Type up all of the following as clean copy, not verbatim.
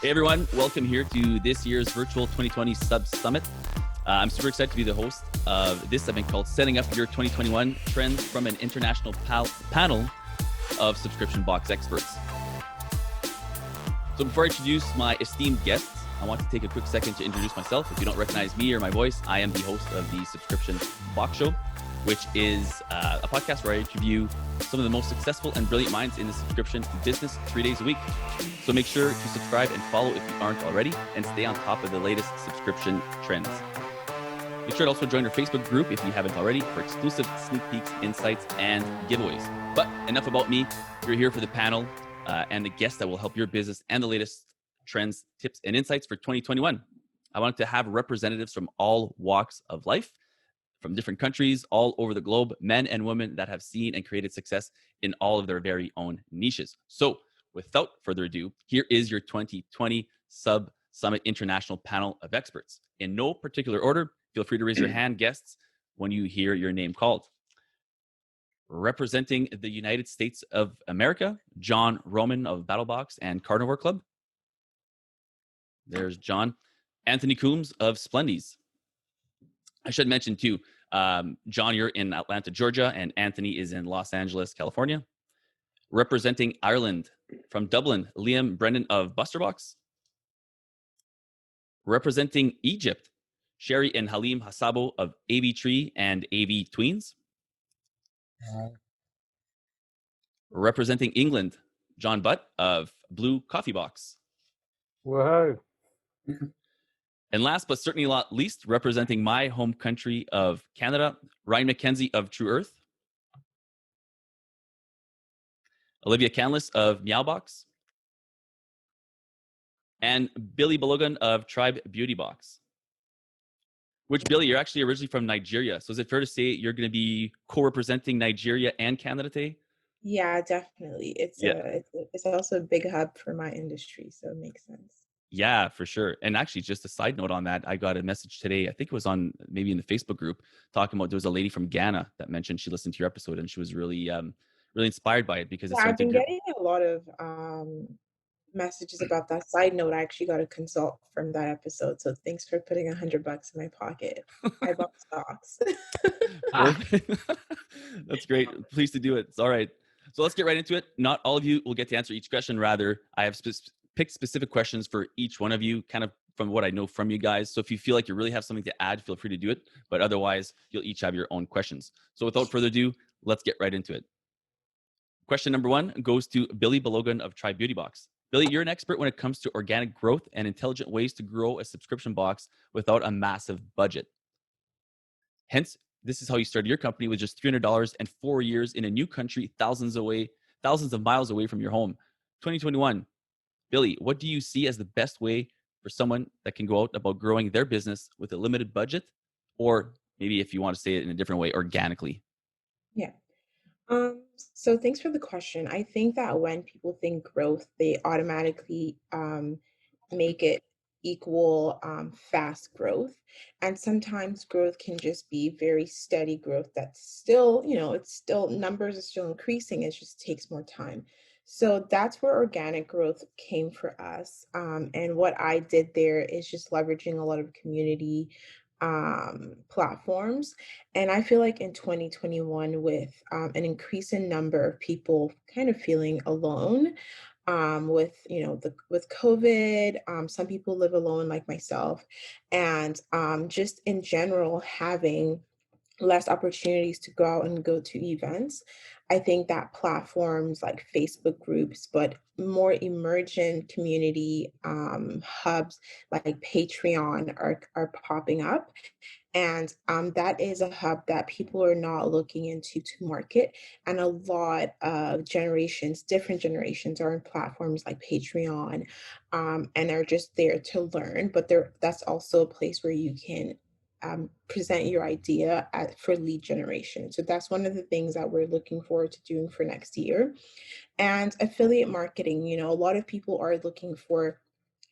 Hey everyone, welcome here to this year's virtual 2020 SubSummit. I'm super excited to be the host of this event called Setting Up Your 2021 Trends from an international panel of subscription box experts. So before I introduce my esteemed guests, I want to take a quick second to introduce myself. If you don't recognize me or my voice, I am the host of the Subscription Box Show, which is a podcast where I interview some of the most successful and brilliant minds in the subscription business 3 days a week. So make sure to subscribe and follow if you aren't already, and stay on top of the latest subscription trends. Make sure to also join our Facebook group if you haven't already for exclusive sneak peeks, insights, and giveaways. But enough about me. You're here for the panel and the guests that will help your business and the latest trends, tips, and insights for 2021. I wanted to have representatives from all walks of life, from different countries all over the globe, men and women that have seen and created success in all of their very own niches. So without further ado, here is your 2020 SubSummit International Panel of Experts. In no particular order, feel free to raise your hand, guests, when you hear your name called. Representing the United States of America, John Roman of BattleBox and Carnivore Club. There's John. Anthony Coombs of Splendies. I should mention too, John, you're in Atlanta, Georgia, and Anthony is in Los Angeles, California. Representing Ireland from Dublin, Liam Brennan of Busterbox. Representing Egypt, Sherry and Halim Hassabo of AV Tree and AV Tweens. Representing England, John Butt of Blue Coffee Box. Whoa. And last but certainly not least, representing my home country of Canada, Ryan McKenzie of True Earth. Olivia Canlis of Meowbox. And Billy Balogun of Tribe Beauty Box. Which, Billy, you're actually originally from Nigeria. So is it fair to say you're going to be co-representing Nigeria and Canada today? Yeah, definitely. It's also a big hub for my industry, so it makes sense. Yeah, for sure. And actually, just a side note on that, I got a message today, I think it was on maybe in the Facebook group, talking about there was a lady from Ghana that mentioned she listened to your episode and she was really really inspired by it because it's I've something been getting a lot of messages about that. Side note, I actually got a consult from that episode, so thanks for putting $100 in my pocket. I bought stocks. That's great. Pleased to do it. It's all right. So let's get right into it. Not all of you will get to answer each question. Rather, I have picked specific questions for each one of you, kind of from what I know from you guys. So if you feel like you really have something to add, feel free to do it. But otherwise, you'll each have your own questions. So without further ado, let's get right into it. Question number one goes to Billy Balogun of Tribe Beauty Box. Billy, you're an expert when it comes to organic growth and intelligent ways to grow a subscription box without a massive budget. Hence, this is how you started your company with just $300 and 4 years in a new country, thousands of miles away from your home. 2021. Billy, what do you see as the best way for someone that can go out about growing their business with a limited budget, or maybe if you want to say it in a different way, organically? Yeah. So thanks for the question. I think that when people think growth, they automatically make it equal fast growth. And sometimes growth can just be very steady growth that's still, it's still, numbers are still increasing. It just takes more time. So that's where organic growth came for us. And what I did there is just leveraging a lot of community platforms. And I feel like in 2021, with an increasing number of people kind of feeling alone, with with COVID, some people live alone like myself, and just in general having less opportunities to go out and go to events. I think that platforms like Facebook groups, but more emergent community hubs like Patreon are popping up. And that is a hub that people are not looking into to market. And a lot of different generations are in platforms like Patreon, and are just there to learn. But that's also a place where you can present your idea for lead generation. So that's one of the things that we're looking forward to doing for next year. And affiliate marketing, a lot of people are looking for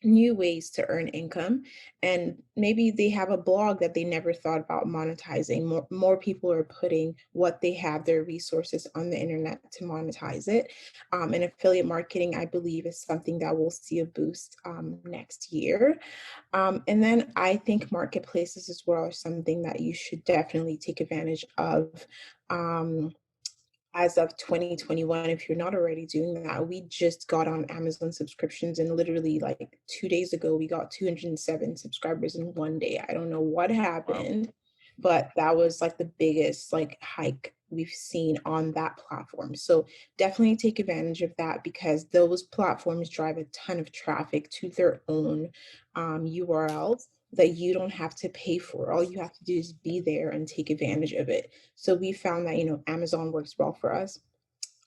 new ways to earn income, and maybe they have a blog that they never thought about monetizing. More people are putting what they have, their resources, on the internet to monetize it. And affiliate marketing, I believe, is something that will see a boost next year. And then I think marketplaces as well are something that you should definitely take advantage of. Um, as of 2021, if you're not already doing that, we just got on Amazon subscriptions, and literally like 2 days ago, we got 207 subscribers in one day. I don't know what Wow. happened, but that was like the biggest like hike we've seen on that platform. So definitely take advantage of that, because those platforms drive a ton of traffic to their own URLs that you don't have to pay for. All you have to do is be there and take advantage of it. So we found that, Amazon works well for us.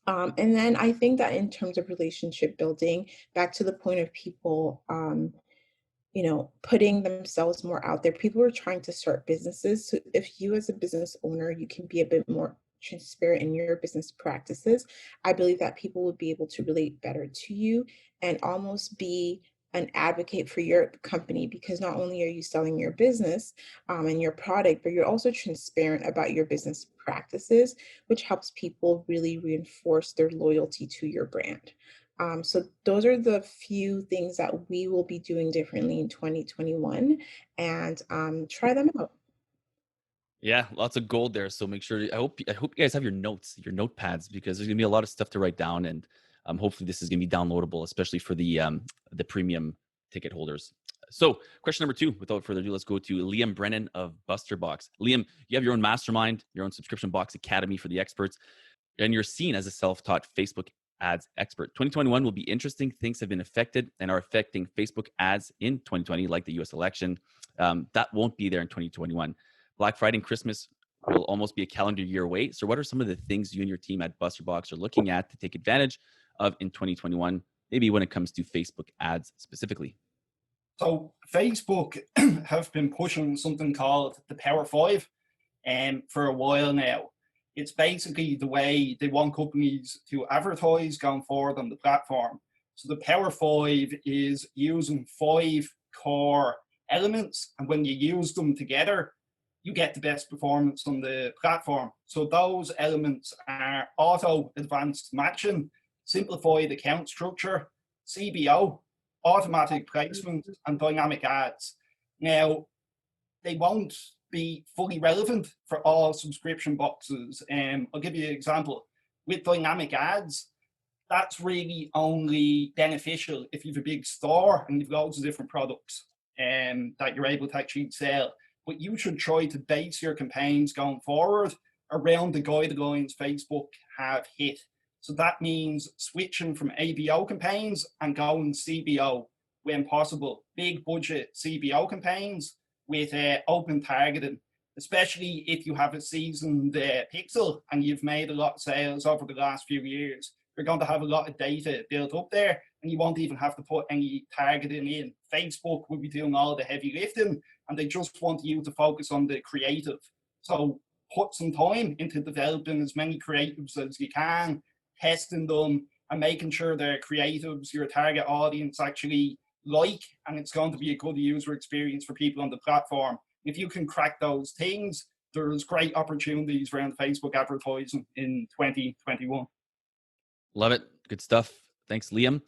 And then I think that in terms of relationship building, back to the point of people, putting themselves more out there. People are trying to start businesses. So if you as a business owner, you can be a bit more transparent in your business practices, I believe that people would be able to relate better to you and almost be an advocate for your company, because not only are you selling your business and your product, but you're also transparent about your business practices, which helps people really reinforce their loyalty to your brand. So those are the few things that we will be doing differently in 2021, and try them out. Yeah, lots of gold there. So make sure. I hope you guys have your notes, your notepads, because there's gonna be a lot of stuff to write down, and hopefully this is gonna be downloadable, especially for the premium ticket holders. So question number 2. Without further ado, let's go to Liam Brennan of Buster Box. Liam, you have your own mastermind, your own subscription box academy for the experts, and you're seen as a self-taught Facebook ads expert. 2021 will be interesting. Things have been affected and are affecting Facebook ads in 2020, like the US election. That won't be there in 2021. Black Friday and Christmas will almost be a calendar year away. So what are some of the things you and your team at Buster Box are looking at to take advantage of in 2021, maybe when it comes to Facebook ads specifically? So Facebook have been pushing something called the Power Five for a while now. It's basically the way they want companies to advertise going forward on the platform. So the Power Five is using 5 core elements, and when you use them together, you get the best performance on the platform. So those elements are auto advanced matching, simplified account structure, CBO, automatic placement, and dynamic ads. Now, they won't be fully relevant for all subscription boxes. I'll give you an example. With dynamic ads, that's really only beneficial if you have a big store and you've loads of different products that you're able to actually sell. But you should try to base your campaigns going forward around the guidelines Facebook have hit. So that means switching from ABO campaigns and going CBO when possible. Big budget CBO campaigns with open targeting, especially if you have a seasoned pixel and you've made a lot of sales over the last few years. You're going to have a lot of data built up there, and you won't even have to put any targeting in. Facebook will be doing all the heavy lifting, and they just want you to focus on the creative. So put some time into developing as many creatives as you can, testing them, and making sure the creatives your target audience actually like, and it's going to be a good user experience for people on the platform. If you can crack those things, there's great opportunities around Facebook advertising in 2021. Love it. Good stuff. Thanks, Liam.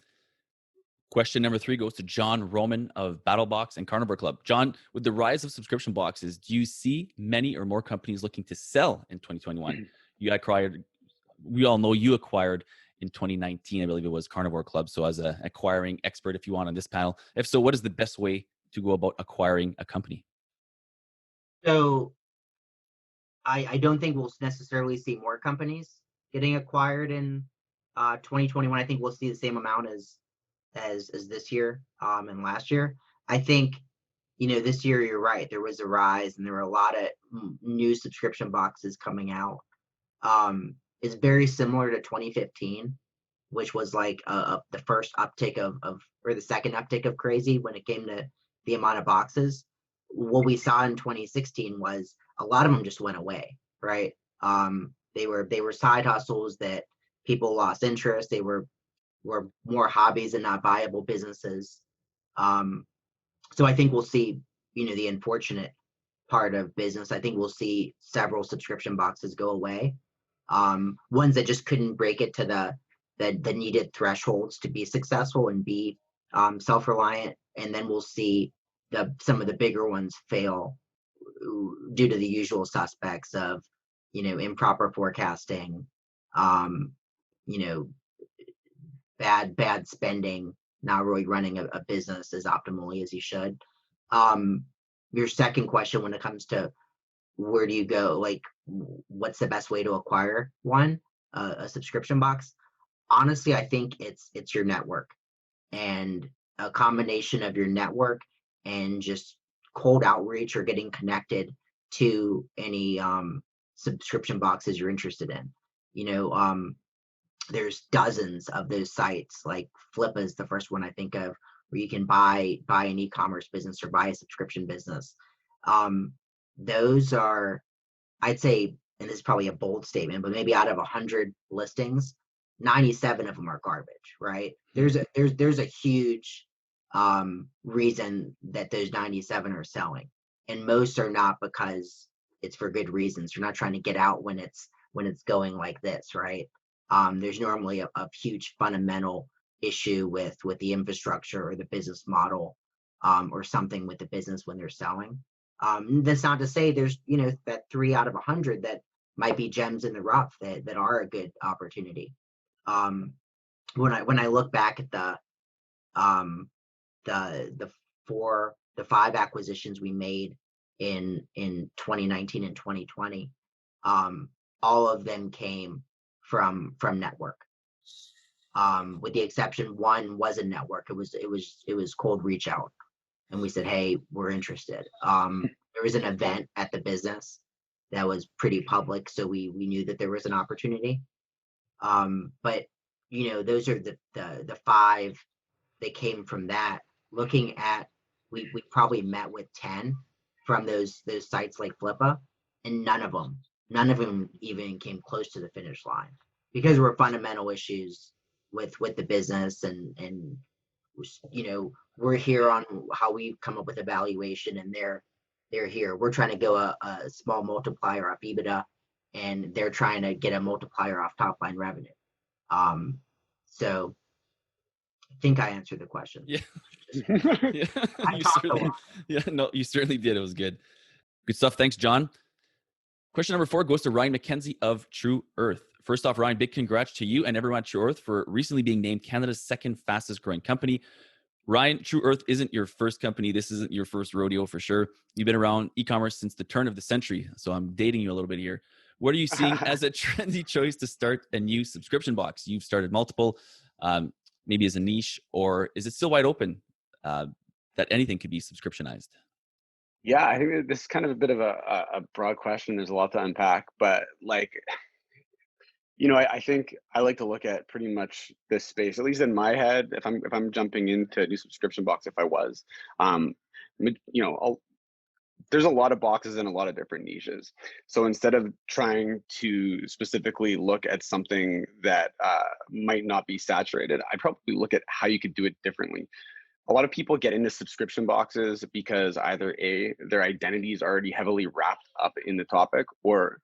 Question number 3 goes to John Roman of BattleBox and Carnivore Club. John, with the rise of subscription boxes, do you see many or more companies looking to sell in 2021? We all know you acquired in 2019, I believe it was, Carnivore Club. So as an acquiring expert, if you want, on this panel, if so, what is the best way to go about acquiring a company? So I don't think we'll necessarily see more companies getting acquired in 2021. I think we'll see the same amount as this year and last year. I think, this year, you're right, there was a rise and there were a lot of new subscription boxes coming out. It's very similar to 2015, which was like the first uptick of or the second uptick of crazy when it came to the amount of boxes. What we saw in 2016 was a lot of them just went away, right? They were side hustles that people lost interest. They were more hobbies and not viable businesses. So I think we'll see, the unfortunate part of business. I think we'll see several subscription boxes go away. Ones that just couldn't break it to the needed thresholds to be successful and be self-reliant. And then we'll see some of the bigger ones fail due to the usual suspects of, improper forecasting, you know, bad spending, not really running a business as optimally as you should. Your second question, when it comes to where do you go, like what's the best way to acquire a subscription box? Honestly, I think it's your network, and a combination of your network and just cold outreach or getting connected to any subscription boxes you're interested in. There's dozens of those sites. Like Flippa is the first one I think of, where you can buy an e-commerce business or buy a subscription business. Those are, I'd say, and this is probably a bold statement, but maybe out of 100 listings, 97 of them are garbage, right? There's a huge reason that those 97 are selling, and most are not because it's for good reasons. You're not trying to get out when it's going like this, right? There's normally a huge fundamental issue with the infrastructure or the business model, or something with the business when they're selling. That's not to say there's that 3 out of 100 that might be gems in the rough that are a good opportunity. When I look back at the 5 acquisitions we made in 2019 and 2020, all of them came from network. With the exception, one was a network. It was cold reach out, and we said, hey, we're interested. There was an event at the business that was pretty public, so we knew that there was an opportunity. But those are the 5 that came from that. Looking at, we probably met with 10 from those sites like Flippa, and none of them even came close to the finish line, because there were fundamental issues with the business, and we're here on how we come up with a valuation, and they're here. We're trying to go a small multiplier off EBITDA, and they're trying to get a multiplier off top line revenue. So I think I answered the question. Yeah. Yeah. You certainly did. It was good. Good stuff. Thanks, John. Question number 4 goes to Ryan McKenzie of True Earth. First off, Ryan, big congrats to you and everyone at True Earth for recently being named Canada's 2nd fastest growing company. Ryan, True Earth isn't your first company. This isn't your first rodeo for sure. You've been around e-commerce since the turn of the century, so I'm dating you a little bit here. What are you seeing as a trendy choice to start a new subscription box? You've started multiple, maybe as a niche, or is it still wide open that anything could be subscriptionized? Yeah, I think that this is kind of a bit of a broad question. There's a lot to unpack, but I think I like to look at pretty much this space, at least in my head. If I'm jumping into a new subscription box, if I was, there's a lot of boxes in a lot of different niches. So instead of trying to specifically look at something that might not be saturated, I'd probably look at how you could do it differently. A lot of people get into subscription boxes because either A, their identity is already heavily wrapped up in the topic, or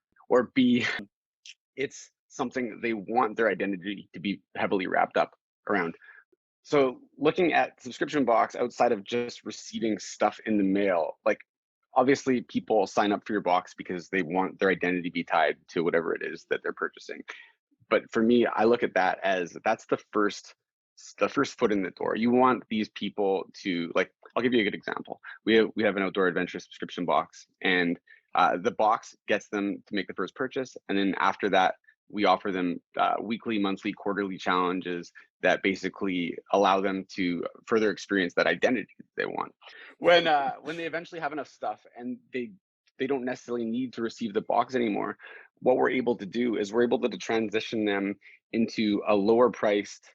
B, it's something they want their identity to be heavily wrapped up around. So looking at subscription box outside of just receiving stuff in the mail, obviously people sign up for your box because they want their identity to be tied to whatever it is that they're purchasing. But for me, I look at that as that's the first foot in the door. You want these people to, I'll give you a good example. We have an outdoor adventure subscription box, and the box gets them to make the first purchase, and then after that, we offer them weekly, monthly, quarterly challenges that basically allow them to further experience that identity they want. When they eventually have enough stuff and they don't necessarily need to receive the box anymore, what we're able to do is we're able to transition them into a lower priced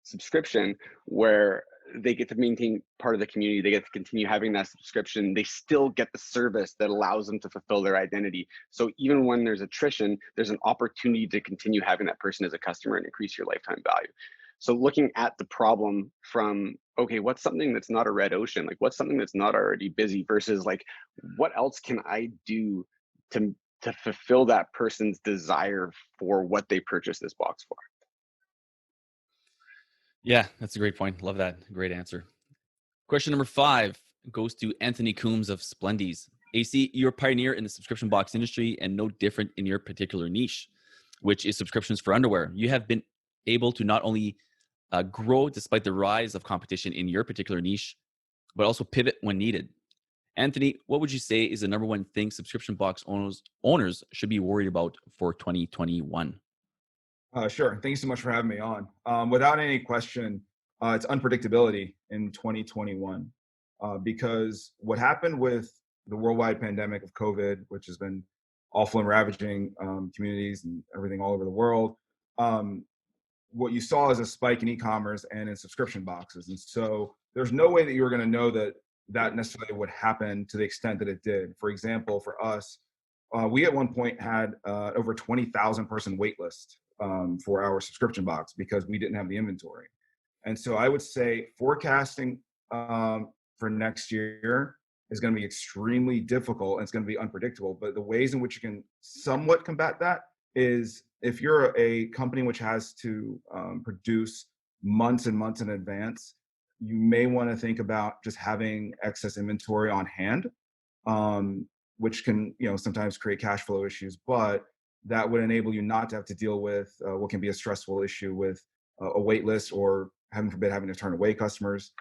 subscription where they get to maintain part of the community. They get to continue having that subscription. They still get the service that allows them to fulfill their identity. So even when there's attrition, there's an opportunity to continue having that person as a customer and increase your lifetime value. So looking at the problem from, okay, what's something that's not a red ocean? Like what's something that's not already busy versus like, what else can I do to fulfill that person's desire for what they purchased this box for? Yeah, that's a great point. Love that. Great answer. Question number 5 goes to Anthony Coombs of Splendies. AC, you're a pioneer in the subscription box industry and no different in your particular niche, which is subscriptions for underwear. You have been able to not only grow despite the rise of competition in your particular niche, but also pivot when needed. Anthony, what would you say is the number one thing subscription box owners should be worried about for 2021? Sure. Thank you so much for having me on. Without any question, it's unpredictability in 2021 because what happened with the worldwide pandemic of COVID, which has been awful and ravaging communities and everything all over the world, what you saw is a spike in e-commerce and in subscription boxes. And so there's no way that you were going to know that that necessarily would happen to the extent that it did. For example, for us, we at one point had over 20,000 person wait list for our subscription box because we didn't have the inventory. And so I would say forecasting for next year is going to be extremely difficult and it's going to be unpredictable. But the ways in which you can somewhat combat that is if you're a company which has to produce months and months in advance, you may want to think about just having excess inventory on hand, which can sometimes create cash flow issues, but that would enable you not to have to deal with what can be a stressful issue with a wait list or, heaven forbid, having to turn away customers.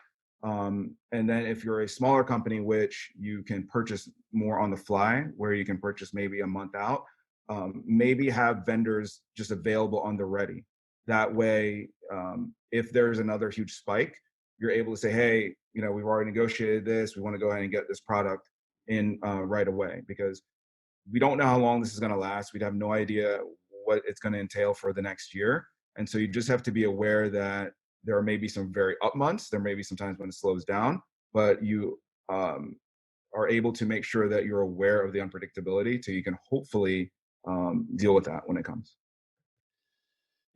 And then if you're a smaller company, which you can purchase more on the fly, where you can purchase maybe a month out, maybe have vendors just available on the ready. That way, if there's another huge spike, you're able to say, hey, we've already negotiated this. We want to go ahead and get this product in right away because we don't know how long this is going to last. We'd have no idea what it's going to entail for the next year. And so you just have to be aware that there may be some very up months. There may be some times when it slows down, but you are able to make sure that you're aware of the unpredictability so you can hopefully deal with that when it comes.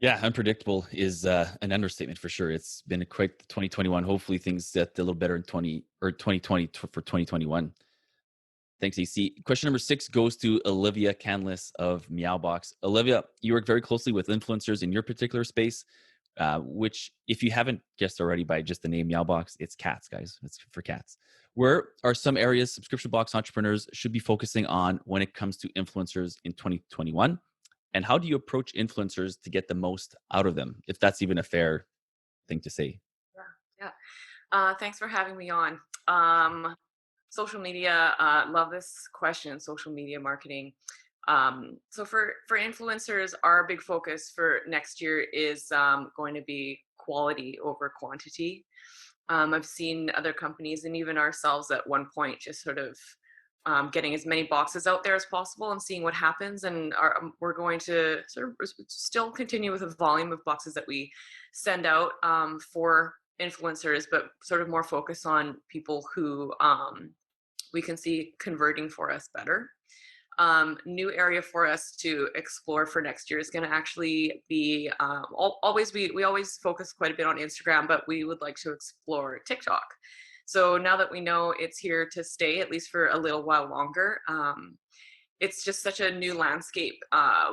Yeah, unpredictable is an understatement for sure. It's been quite 2021. Hopefully things get a little better in 2020 for 2021. Thanks, AC. Question number 6 goes to Olivia Canlis of Meowbox. Olivia, you work very closely with influencers in your particular space, which, if you haven't guessed already by just the name Meowbox, it's cats, guys. It's for cats. Where are some areas subscription box entrepreneurs should be focusing on when it comes to influencers in 2021? And how do you approach influencers to get the most out of them, if that's even a fair thing to say? Yeah. Thanks for having me on. Social media, love this question, social media marketing. So for influencers, our big focus for next year is going to be quality over quantity. I've seen other companies and even ourselves at one point just sort of getting as many boxes out there as possible and seeing what happens. And we're going to sort of still continue with the volume of boxes that we send out for influencers, but sort of more focus on people who we can see converting for us better. New area for us to explore for next year is going to actually be we always focus quite a bit on Instagram, but we would like to explore TikTok. So now that we know it's here to stay, at least for a little while longer, it's just such a new landscape.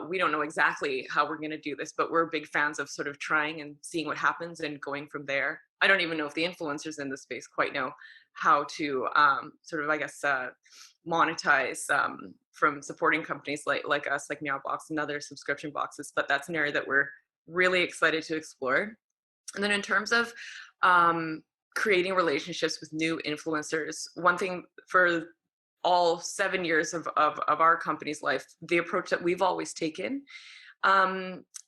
We don't know exactly how we're going to do this, but we're big fans of sort of trying and seeing what happens and going from there. I don't even know if the influencers in this space quite know how to sort of, I guess, monetize from supporting companies like us, like Meowbox and other subscription boxes. But that's an area that we're really excited to explore. And then in terms of creating relationships with new influencers, one thing for all 7 years of our company's life, the approach that we've always taken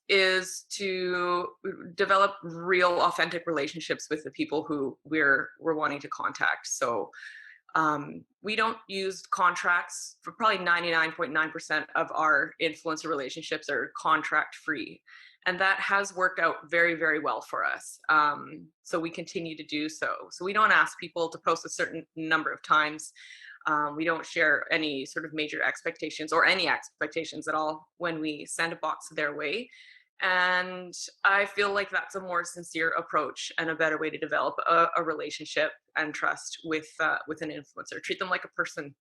is to develop real authentic relationships with the people who we're wanting to contact. So we don't use contracts. For probably 99.9% of our influencer relationships are contract free. And that has worked out very, very well for us. So we continue to do so. So we don't ask people to post a certain number of times. We don't share any sort of major expectations or any expectations at all when we send a box their way. And I feel like that's a more sincere approach and a better way to develop a relationship and trust with an influencer. Treat them like a person.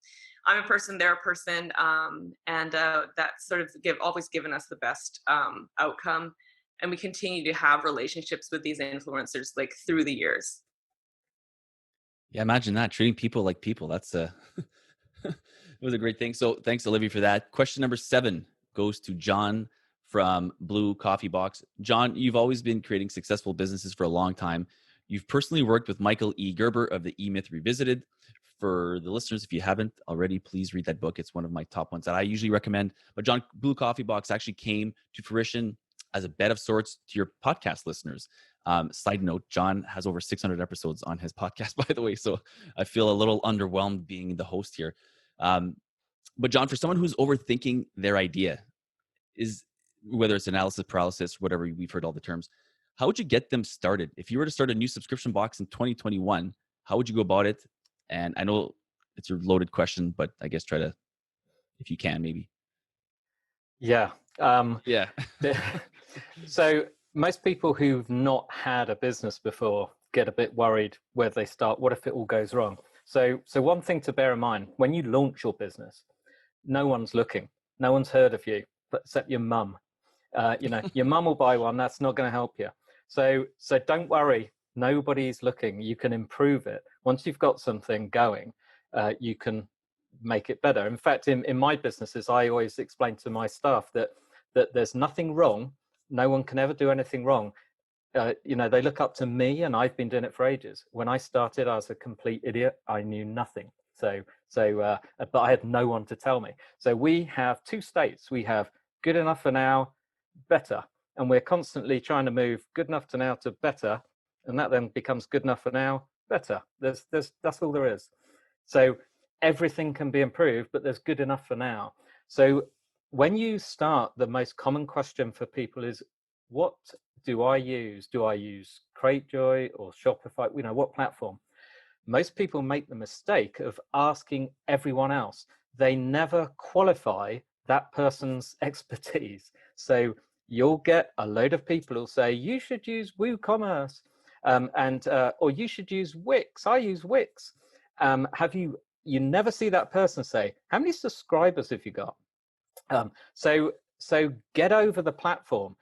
I'm a person, they're a person, and that's sort of always given us the best outcome. And we continue to have relationships with these influencers like through the years. Yeah, imagine that, treating people like people. That's a it was a great thing. So thanks, Olivia, for that. Question number 7 goes to John from Blue Coffee Box. John, you've always been creating successful businesses for a long time. You've personally worked with Michael E. Gerber of the E-Myth Revisited. For the listeners, if you haven't already, please read that book. It's one of my top ones that I usually recommend. But John, Blue Coffee Box actually came to fruition as a bet of sorts to your podcast listeners. Side note, John has over 600 episodes on his podcast, by the way. So I feel a little underwhelmed being the host here. But John, for someone who's overthinking their idea, is whether it's analysis paralysis, whatever, we've heard all the terms, how would you get them started? If you were to start a new subscription box in 2021, how would you go about it? And I know it's a loaded question, but I guess try to, if you can, maybe. Yeah. Yeah. So most people who've not had a business before get a bit worried where they start. What if it all goes wrong? So one thing to bear in mind, when you launch your business, no one's looking. No one's heard of you, except your mum. Your mum will buy one. That's not going to help you. So don't worry. Nobody's looking. You can improve it. Once you've got something going, you can make it better. In fact, in my businesses, I always explain to my staff that there's nothing wrong. No one can ever do anything wrong. They look up to me, and I've been doing it for ages. When I started, I was a complete idiot. I knew nothing. But I had no one to tell me. So we have 2 states. We have good enough for now, better. And we're constantly trying to move good enough to now to better. And that then becomes good enough for now, better. That's all there is. So everything can be improved, but there's good enough for now. So when you start, the most common question for people is, what do I use? Do I use Cratejoy or Shopify? What platform? Most people make the mistake of asking everyone else. They never qualify that person's expertise. So you'll get a load of people who'll say, you should use WooCommerce, or you should use Wix. I use Wix. You never see that person say, how many subscribers have you got? So get over the platform.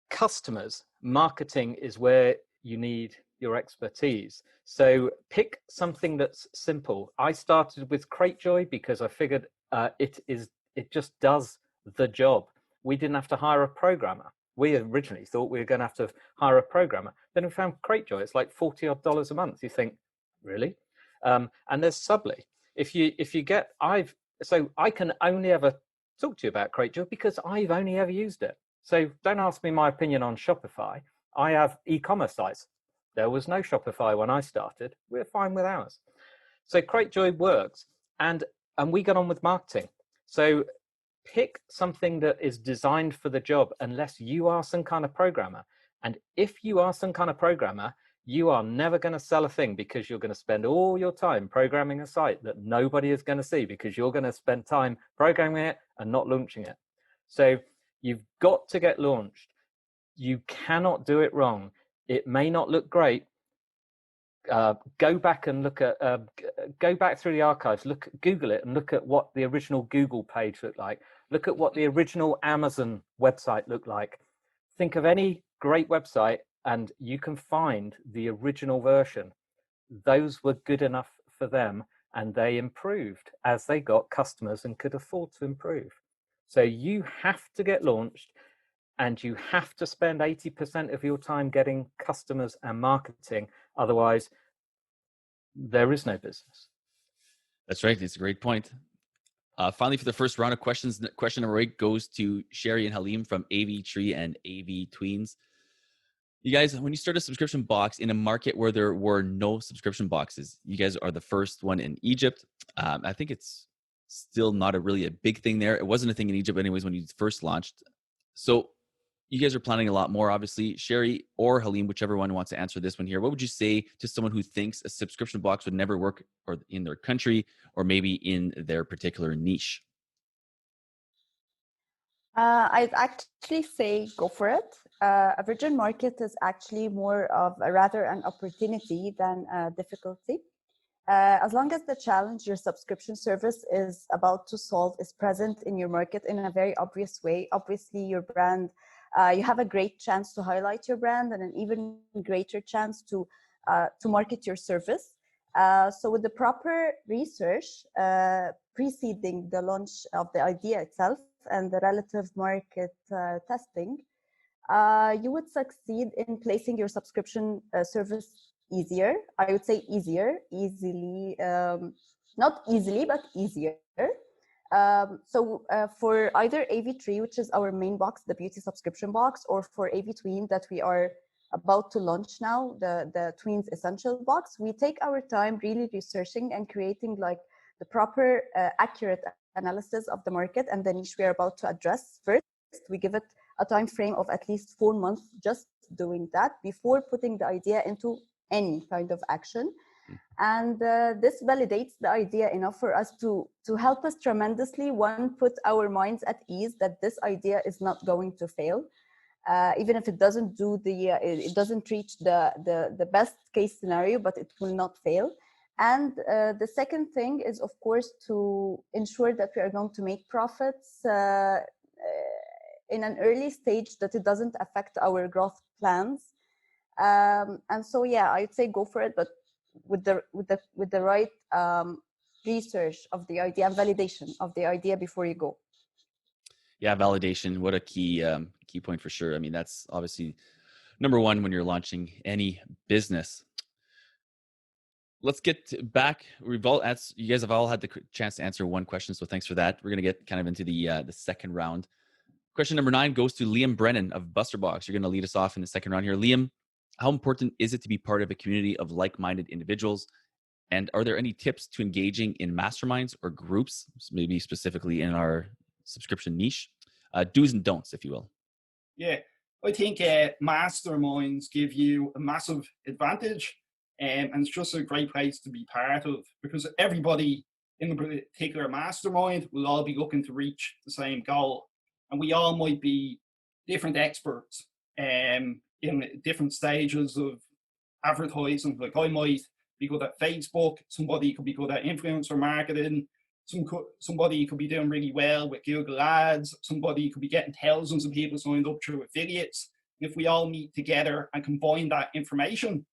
Customers, marketing is where you need your expertise. So pick something that's simple. I started with Cratejoy because I figured it just does the job. We didn't have to hire a programmer. We originally thought we were going to have to hire a programmer. Then we found Cratejoy. It's like $40 a month. You think, really? And there's Subly. If you get, I can only ever talk to you about Cratejoy because I've only ever used it. So don't ask me my opinion on Shopify. I have e-commerce sites. There was no Shopify when I started. We're fine with ours. So Cratejoy works, and we got on with marketing. So pick something that is designed for the job, unless you are some kind of programmer. And if you are some kind of programmer, you are never going to sell a thing, because you're going to spend all your time programming a site that nobody is going to see, because you're going to spend time programming it and not launching it. So you've got to get launched. You cannot do it wrong. It may not look great. Go back and look at, go back through the archives, Google it and look at what the original Google page looked like. Look at what the original Amazon website looked like. Think of any great website and you can find the original version. Those were good enough for them, and they improved as they got customers and could afford to improve. So you have to get launched, and you have to spend 80% of your time getting customers and marketing. Otherwise, there is no business. That's right. It's a great point. Finally, for the first round of questions, question number 8 goes to Sherry and Halim from AV Tree and AV Tweens. You guys, when you start a subscription box in a market where there were no subscription boxes, you guys are the first one in Egypt. I think it's still not really a big thing there. It wasn't a thing in Egypt anyways when you first launched. So you guys are planning a lot more, obviously. Sherry or Halim, whichever one wants to answer this one here, what would you say to someone who thinks a subscription box would never work, or in their country, or maybe in their particular niche? I'd actually say go for it. A virgin market is actually more of a rather an opportunity than a difficulty. As long as the challenge your subscription service is about to solve is present in your market in a very obvious way, obviously your brand, you have a great chance to highlight your brand and an even greater chance to market your service. So with the proper research preceding the launch of the idea itself and the relative market testing, you would succeed in placing your subscription service easier. I would say easily, not easily, but easier. So for either AV3, which is our main box, the beauty subscription box, or for AV Tween that we are about to launch now, the Tweens Essential box, we take our time really researching and creating like the proper accurate analysis of the market and the niche we are about to address. First, we give it a time frame of at least 4 months just doing that before putting the idea into any kind of action. And this validates the idea enough for us to help us tremendously, one, put our minds at ease that this idea is not going to fail. Even if it doesn't do it doesn't reach the best case scenario, but it will not fail. And the second thing is, of course, to ensure that we are going to make profits in an early stage, that it doesn't affect our growth plans. And so, yeah, I'd say go for it, but with the right research of the idea and validation of the idea before you go. Yeah, validation. What a key point for sure. I mean, that's obviously number one when you're launching any business. Let's get back. You guys have all had the chance to answer one question, so thanks for that. We're gonna get kind of into the second round. Question number 9 goes to Liam Brennan of BusterBox. You're gonna lead us off in the second round here, Liam. How important is it to be part of a community of like-minded individuals? And are there any tips to engaging in masterminds or groups, maybe specifically in our subscription niche? Do's and don'ts, if you will. Yeah, I think masterminds give you a massive advantage, and it's just a great place to be part of, because everybody in the particular mastermind will all be looking to reach the same goal. And we all might be different experts in different stages of advertising. Like I might be good at Facebook, somebody could be good at influencer marketing, somebody could be doing really well with Google Ads, somebody could be getting thousands of people signed up through affiliates. If we all meet together and combine that information,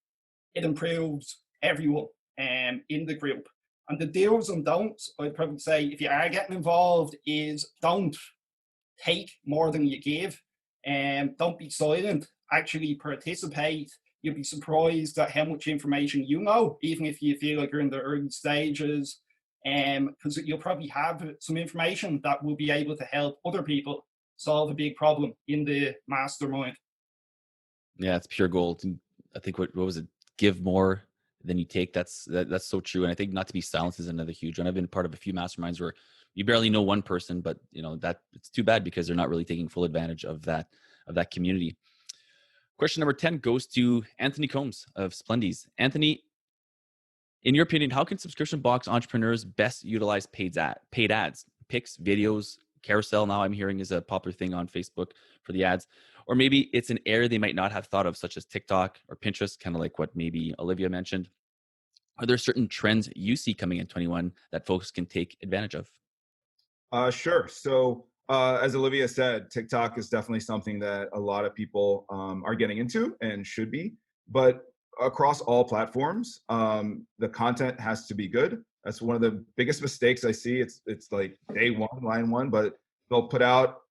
it improves everyone in the group. And the do's and don'ts, I'd probably say, if you are getting involved, is don't take more than you give. Don't be silent. Actually participate. You'll be surprised at how much information you know, even if you feel like you're in the early stages. Because you'll probably have some information that will be able to help other people solve a big problem in the mastermind. Yeah, it's pure gold. I think what was it? Give more than you take. That's so true. And I think not to be silenced is another huge one. I've been part of a few masterminds where you barely know one person, but you know that it's too bad because they're not really taking full advantage of that community. Question number 10 goes to Anthony Combs of Splendies. Anthony, in your opinion, how can subscription box entrepreneurs best utilize paid ads, pics, videos, carousel now I'm hearing is a popular thing on Facebook for the ads, or maybe it's an area they might not have thought of, such as TikTok or Pinterest, kind of like what maybe Olivia mentioned. Are there certain trends you see coming in 21 that folks can take advantage of? Sure. So as Olivia said, TikTok is definitely something that a lot of people are getting into and should be. But across all platforms, the content has to be good. That's one of the biggest mistakes I see. It's like day one, line one, but they'll put out,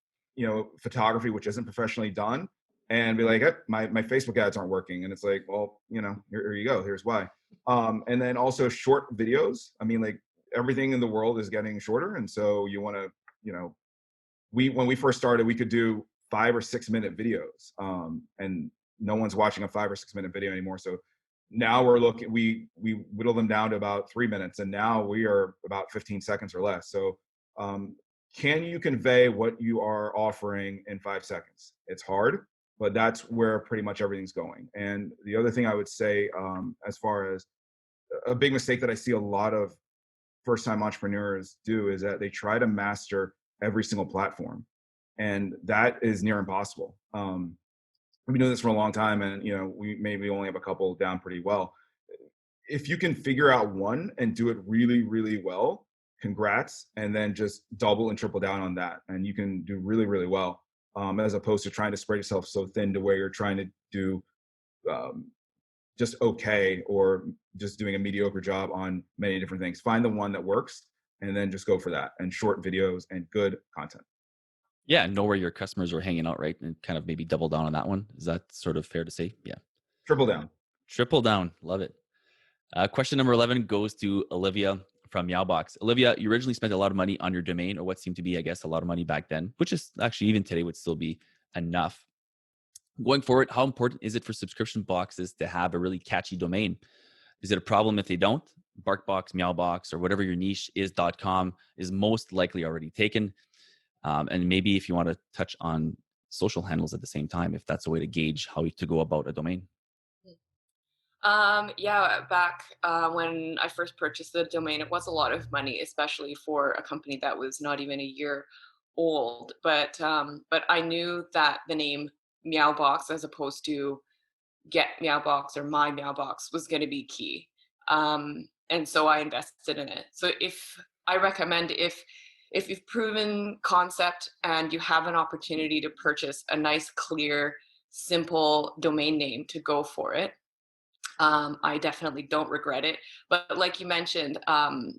photography which isn't professionally done and be like, hey, my Facebook ads aren't working. And it's like, well, here you go. Here's why. And then also short videos. I mean, like everything in the world is getting shorter. And so you want to, when we first started, we could do 5 or 6 minute videos. And no one's watching a 5 or 6 minute video anymore. So now we whittle them down to about 3 minutes, and now we are about 15 seconds or less. So can you convey what you are offering in 5 seconds? It's hard, but that's where pretty much everything's going. And the other thing I would say, as far as a big mistake that I see a lot of first-time entrepreneurs do, is that they try to master every single platform. And that is near impossible. We've been doing this for a long time, and we maybe only have a couple down pretty well. If you can figure out one and do it really, really well, congrats, and then just double and triple down on that, and you can do really, really well, as opposed to trying to spread yourself so thin to where you're trying to do just okay, or just doing a mediocre job on many different things. Find the one that works, and then just go for that, and short videos and good content. Yeah, know where your customers are hanging out, right? And kind of maybe double down on that one. Is that sort of fair to say? Yeah. Triple down. Triple down. Love it. Question number 11 goes to Olivia from Meowbox. Olivia, you originally spent a lot of money on your domain, or what seemed to be, I guess, a lot of money back then, which is actually even today would still be enough. Going forward, how important is it for subscription boxes to have a really catchy domain? Is it a problem if they don't? BarkBox, Meowbox, or whatever your niche is, .com is most likely already taken. And maybe if you want to touch on social handles at the same time, if that's a way to gauge how to go about a domain. Yeah, back when I first purchased the domain, it was a lot of money, especially for a company that was not even a year old. But I knew that the name Meowbox, as opposed to Get Meowbox or My Meowbox, was going to be key. And so I invested in it. So I recommend if you've proven concept and you have an opportunity to purchase a nice, clear, simple domain name, to go for it. I definitely don't regret it. But like you mentioned,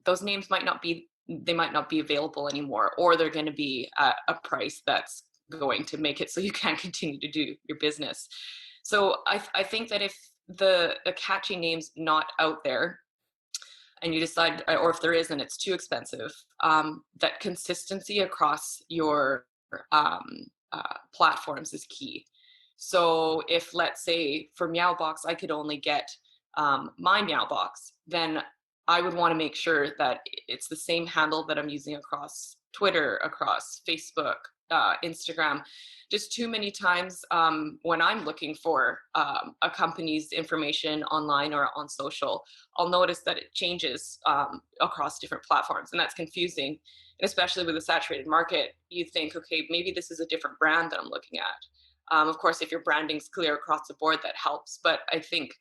those names might not be available anymore, or they're going to be at a price that's going to make it so you can't continue to do your business. So I think that if the catchy name's not out there, and you decide, or if there is and it's too expensive, that consistency across your platforms is key. So if, let's say, for Meowbox, I could only get My Meowbox, then I would want to make sure that it's the same handle that I'm using across Twitter, across Facebook, Instagram. Just too many times when I'm looking for a company's information online or on social, I'll notice that it changes across different platforms, and that's confusing. And especially with a saturated market, you think, okay, maybe this is a different brand that I'm looking at. Of course, if your branding's clear across the board, that helps. But I think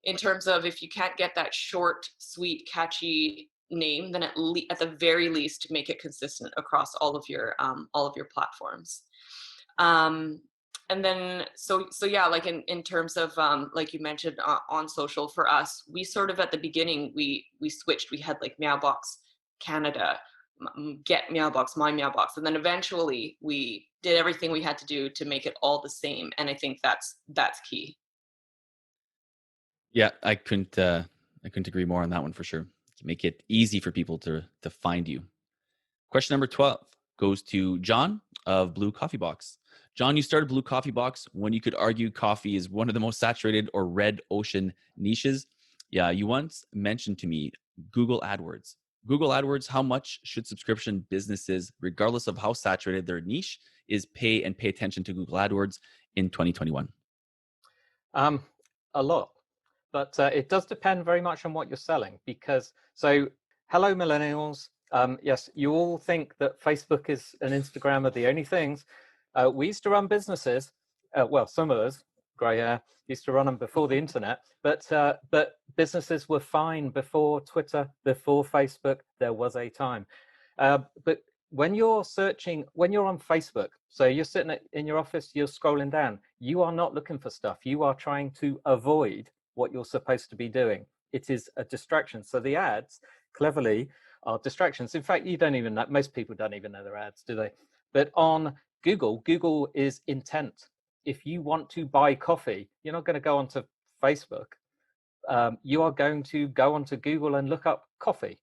in terms of, if you can't get that short, sweet, catchy name, then at the very least, make it consistent across all of your platforms. And then, so yeah, like in terms of, like you mentioned on social, for us, we sort of at the beginning, we switched. We had like Meowbox Canada, Get Meowbox, My Meowbox, and then eventually we did everything we had to do to make it all the same. And I think that's key. Yeah, I couldn't agree more on that one for sure. Make it easy for people to find you. Question number 12 goes to John of Blue Coffee Box. John, you started Blue Coffee Box when you could argue coffee is one of the most saturated or red ocean niches. Yeah, you once mentioned to me Google AdWords. Google AdWords, how much should subscription businesses, regardless of how saturated their niche is, pay attention to Google AdWords in 2021? A lot. But it does depend very much on what you're selling, because, so hello millennials. Yes, you all think that Facebook and Instagram are the only things. We used to run businesses, well, some of us, grey hair, used to run them before the internet, but businesses were fine before Twitter, before Facebook. There was a time. But when you're searching, when you're on Facebook, so you're sitting in your office, you're scrolling down, you are not looking for stuff. You are trying to avoid what you're supposed to be doing. It is a distraction. So the ads, cleverly, are distractions. In fact, you don't even know, most people don't even know they're ads, do they? But on Google is intent. If you want to buy coffee, you're not going to go onto Facebook. You are going to go onto Google and look up coffee.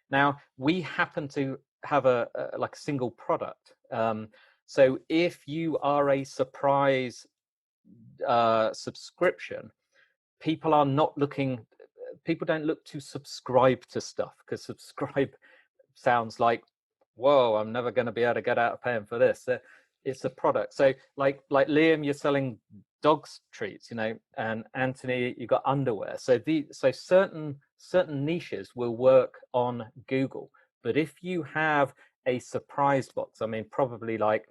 Now, we happen to have a single product. So if you are a surprise subscription, people don't look to subscribe to stuff, because subscribe sounds like, whoa, I'm never going to be able to get out of paying for this. It's a product. So like Liam, you're selling dogs treats, and Anthony, you got underwear. So certain niches will work on Google. But if you have a surprise box, I mean, probably like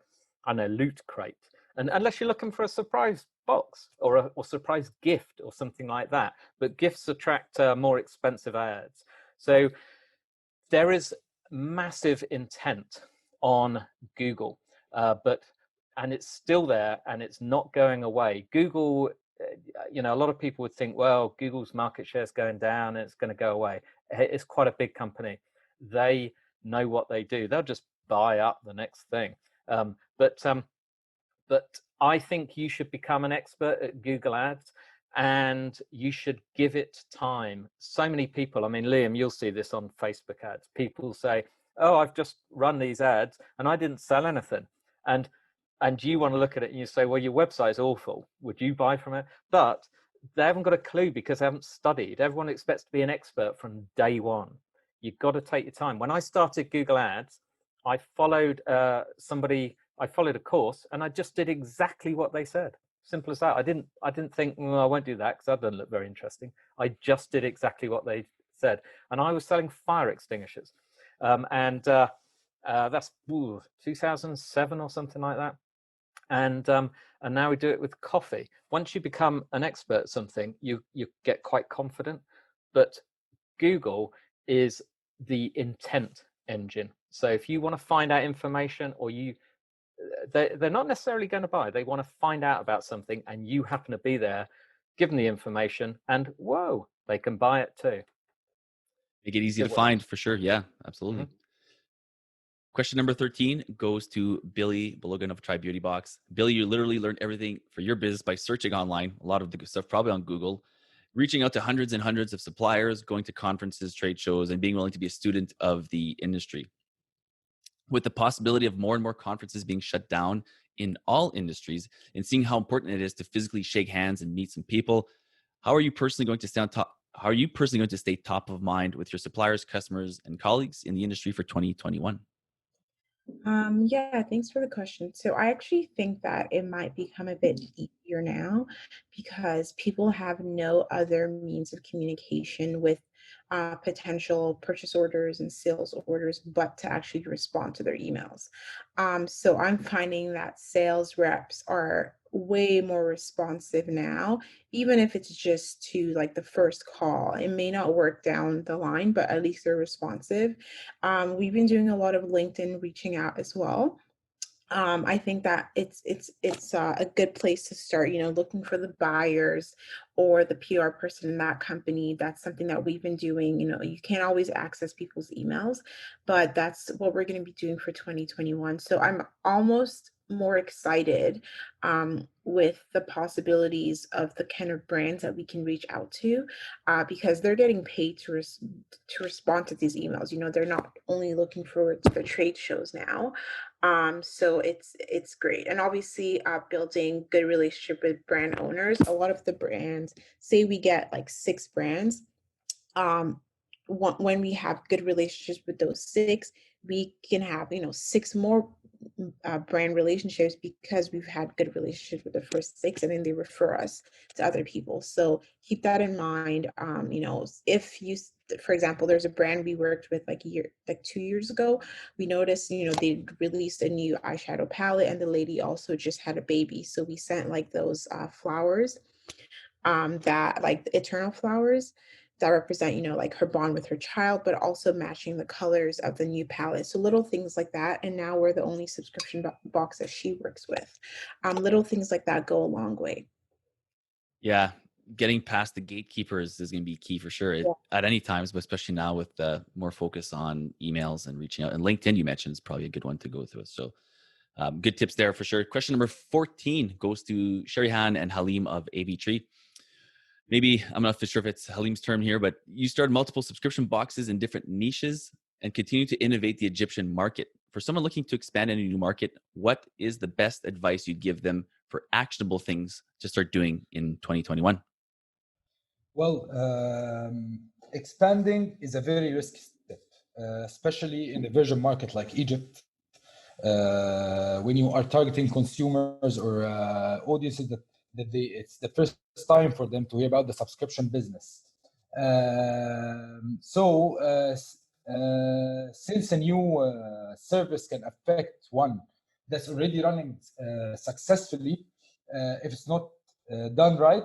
I don't know, loot crate. And unless you're looking for a surprise box or a surprise gift or something like that, but gifts attract more expensive ads. So there is massive intent on Google, and it's still there and it's not going away. Google, a lot of people would think, well, Google's market share is going down and it's going to go away. It's quite a big company. They know what they do. They'll just buy up the next thing. But I think you should become an expert at Google Ads, and you should give it time. So many people, I mean, Liam, you'll see this on Facebook ads. People say, oh, I've just run these ads and I didn't sell anything. And you want to look at it and you say, well, your website is awful. Would you buy from it? But they haven't got a clue because they haven't studied. Everyone expects to be an expert from day one. You've got to take your time. When I started Google Ads, I followed I followed a course and I just did exactly what they said. Simple as that. I didn't think, well, I won't do that because that doesn't look very interesting. I just did exactly what they said. And I was selling fire extinguishers. That's 2007 or something like that. And now we do it with coffee. Once you become an expert at something, you get quite confident. But Google is the intent engine. So if you want to find out information, or they're not necessarily going to buy, they want to find out about something, and you happen to be there, give them the information, and whoa, they can buy it too. Make it easy to find, for sure. Yeah, absolutely. Mm-hmm. Question number 13 goes to Billy Belogan of Try Beauty Box. Billy, you literally learned everything for your business by searching online, a lot of the stuff probably on Google, reaching out to hundreds and hundreds of suppliers, going to conferences, trade shows, and being willing to be a student of the industry. With the possibility of more and more conferences being shut down in all industries, and seeing how important it is to physically shake hands and meet some people, how are you personally going to stay on top? How are you personally going to stay top of mind with your suppliers, customers, and colleagues in the industry for 2021? Yeah, thanks for the question. So I actually think that it might become a bit easier now because people have no other means of communication with potential purchase orders and sales orders but to actually respond to their emails. So I'm finding that sales reps are way more responsive now, even if it's just to like the first call. It may not work down the line, but at least they're responsive. We've been doing a lot of LinkedIn reaching out as well. I think that it's a good place to start, looking for the buyers or the PR person in that company. That's something that we've been doing. You can't always access people's emails, but that's what we're going to be doing for 2021. So I'm almost more excited with the possibilities of the kind of brands that we can reach out to because they're getting paid to respond to these emails. They're not only looking forward to the trade shows now. So it's great. And obviously building good relationship with brand owners. A lot of the brands, say we get like 6 brands, when we have good relationships with those 6, we can have 6 more brand relationships because we've had good relationships with the first 6, and then they refer us to other people. So keep that in mind. If you, for example, there's a brand we worked with like 2 years ago. We noticed they released a new eyeshadow palette, and the lady also just had a baby, so we sent like those flowers that like the eternal flowers that represent, like her bond with her child, but also matching the colors of the new palette. So little things like that. And now we're the only subscription box that she works with. Little things like that go a long way. Yeah, getting past the gatekeepers is going to be key for sure at any times, but especially now with more focus on emails and reaching out. And LinkedIn, you mentioned, is probably a good one to go through. So good tips there for sure. Question number 14 goes to Sherihan and Halim of AV Tree. Maybe, I'm not sure if it's Halim's term here, but you started multiple subscription boxes in different niches and continue to innovate the Egyptian market. For someone looking to expand in a new market, what is the best advice you'd give them for actionable things to start doing in 2021? Well, expanding is a very risky step, especially in a virgin market like Egypt. When you are targeting consumers or audiences that it's the first time for them to hear about the subscription business. Since a new service can affect one that's already running successfully, if it's not done right.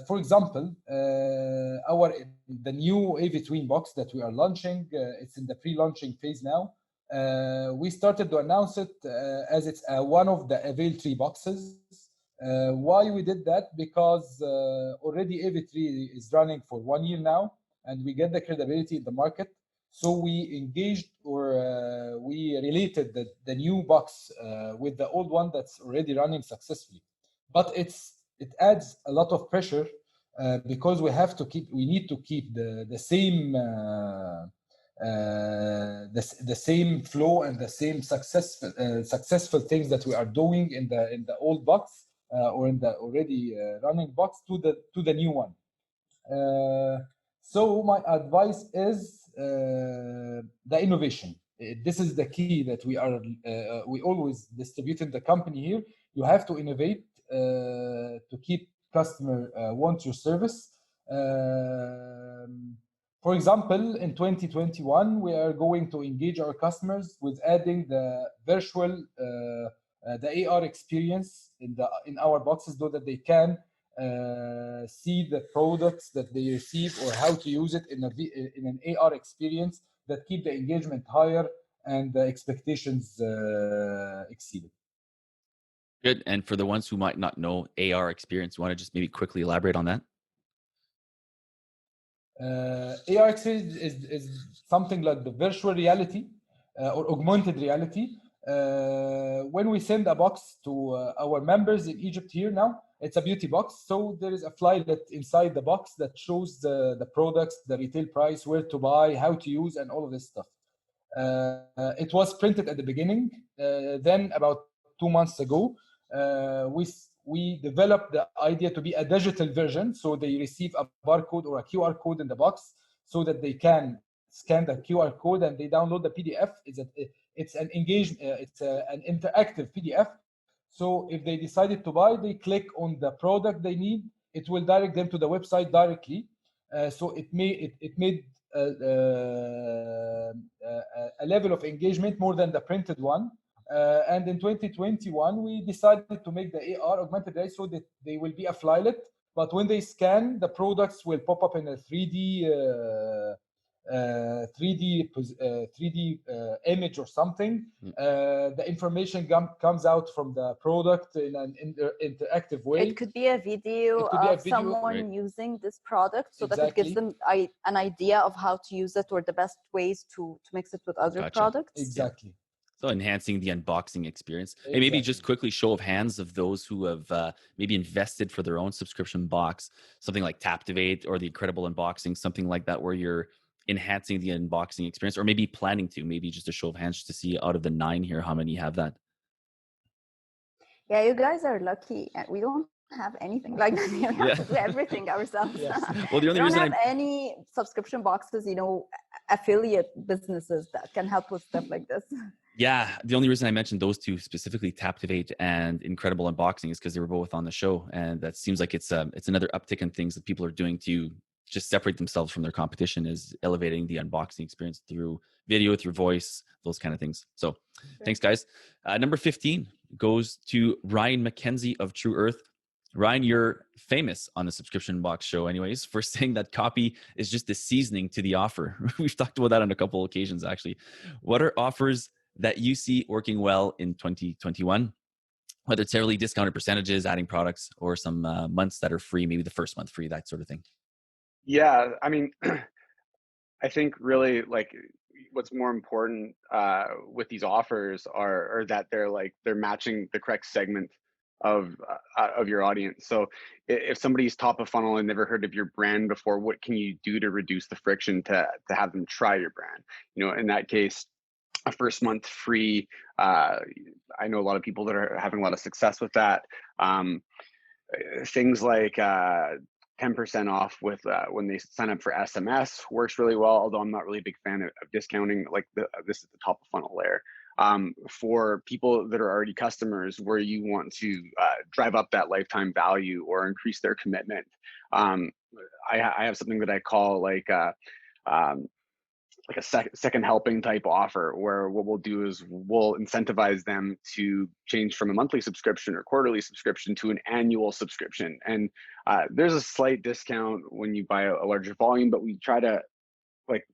For example, the new AV Twin box that we are launching, it's in the pre-launching phase now. We started to announce it as it's one of the Avail 3 boxes. Why we did that? Because already AV3 is running for 1 year now, and we get the credibility in the market. So we engaged, or we related the new box with the old one that's already running successfully. But it adds a lot of pressure because we need to keep the same the same flow and the same successful things that we are doing in the old box or in the already running box to the new one. So my advice is the innovation. This is the key that we always distribute in the company here. You have to innovate to keep customer want your service. For example, in 2021, we are going to engage our customers with adding the virtual, the AR experience in our boxes, so that they can see the products that they receive or how to use it in an AR experience that keep the engagement higher and the expectations exceeded. Good. And for the ones who might not know AR experience, you want to just maybe quickly elaborate on that? AR experience is something like the virtual reality or augmented reality. When we send a box to our members in Egypt here now, it's a beauty box. So there is a flylet inside the box that shows the products, the retail price, where to buy, how to use, and all of this stuff. It was printed at the beginning. Then about 2 months ago, we developed the idea to be a digital version. So they receive a barcode or a QR code in the box so that they can scan the QR code and they download the PDF. It's an an interactive PDF. So if they decided to buy, they click on the product they need. It will direct them to the website directly. So it made a level of engagement more than the printed one. And in 2021, we decided to make the AR augmented reality so that they will be a flylet, but when they scan, the products will pop up in a 3D image or something. The information comes out from the product in an interactive way. It could be a video of someone using this product, so that it gives them an idea of how to use it or the best ways to mix it with other products. Exactly. Yeah. So enhancing the unboxing experience. Exactly. And maybe just quickly show of hands of those who have maybe invested for their own subscription box, something like Taptivate or the Incredible Unboxing, something like that, where you're enhancing the unboxing experience, or maybe planning to, maybe just a show of hands just to see out of the 9 here, how many have that? Yeah, you guys are lucky. We don't have anything like that. We have to do everything ourselves. Yes. Well, the only we don't reason have any subscription boxes, affiliate businesses that can help with stuff like this. Yeah, the only reason I mentioned those two specifically, Taptivate and Incredible Unboxing, is because they were both on the show, and that seems like it's another uptick in things that people are doing to just separate themselves from their competition, is elevating the unboxing experience through video, through voice, those kind of things. So, Thanks, guys. Number 15 goes to Ryan McKenzie of True Earth. Ryan, you're famous on the Subscription Box show anyways for saying that copy is just the seasoning to the offer. We've talked about that on a couple of occasions, actually. What are offers that you see working well in 2021, whether it's heavily discounted percentages, adding products, or some months that are free, maybe the first month free, that sort of thing? Yeah, I mean, I think really like what's more important with these offers are that they're matching the correct segment of your audience. So if somebody's top of funnel and never heard of your brand before, what can you do to reduce the friction to have them try your brand? In that case, a first month free. I know a lot of people that are having a lot of success with that. Things like 10% off with when they sign up for SMS works really well, although I'm not really a big fan of discounting. This is the top of funnel layer. For people that are already customers, where you want to drive up that lifetime value or increase their commitment. I have something that I call like a second helping type offer, where what we'll do is we'll incentivize them to change from a monthly subscription or quarterly subscription to an annual subscription. And there's a slight discount when you buy a larger volume, but we try to, like,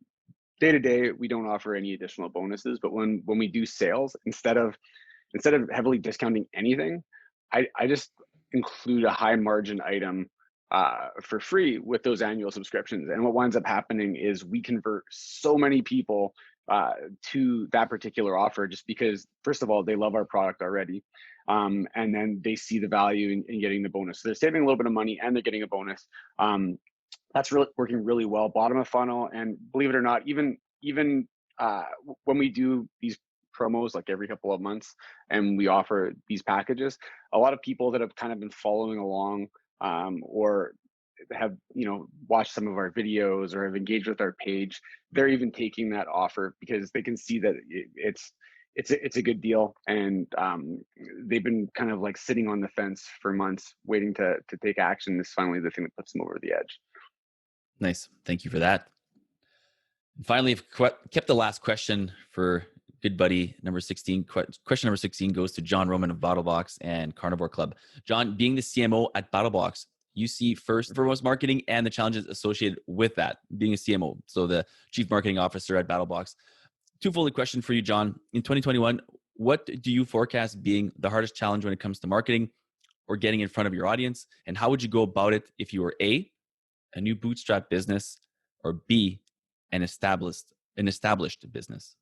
day to day, we don't offer any additional bonuses. But when we do sales, instead of heavily discounting anything, I just include a high margin item for free with those annual subscriptions. And what winds up happening is we convert so many people to that particular offer, just because, first of all, they love our product already. And then they see the value in getting the bonus. So they're saving a little bit of money and they're getting a bonus. That's really working really well, bottom of funnel. And believe it or not, even when we do these promos like every couple of months and we offer these packages, a lot of people that have kind of been following along or have watched some of our videos or have engaged with our page, they're even taking that offer because they can see that it's a good deal, and they've been kind of like sitting on the fence for months waiting to take action. This is finally the thing that puts them over the edge. Nice. Thank you for that. And finally, I've kept the last question for good buddy number 16. Question number 16 goes to John Roman of BattleBox and Carnivore Club. John, being the CMO at BattleBox, you see first and foremost marketing and the challenges associated with that, being a CMO, so the Chief Marketing Officer at BattleBox. Twofold question for you, John. In 2021, what do you forecast being the hardest challenge when it comes to marketing or getting in front of your audience? And how would you go about it if you were A, a new bootstrap business, or B, an established business?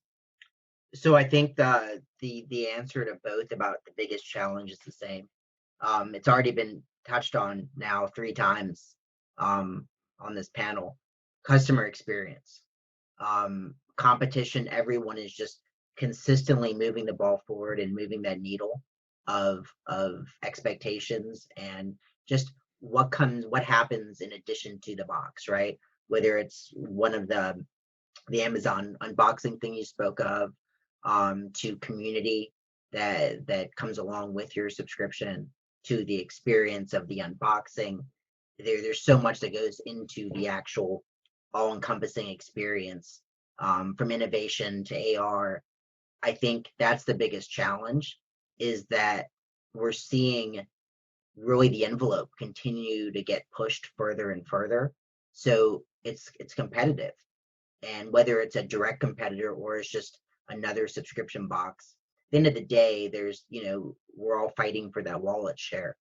So I think the answer to both about the biggest challenge is the same. It's already been touched on now 3 times on this panel. Customer experience, competition. Everyone is just consistently moving the ball forward and moving that needle of expectations and just what happens in addition to the box, right? Whether it's one of the Amazon unboxing thing you spoke of, to community that comes along with your subscription, to the experience of the unboxing. There's so much that goes into the actual all-encompassing experience, from innovation to AR. I think that's the biggest challenge, is that we're seeing really the envelope continue to get pushed further and further. So it's competitive. And whether it's a direct competitor or it's just another subscription box, at the end of the day, we're all fighting for that wallet share.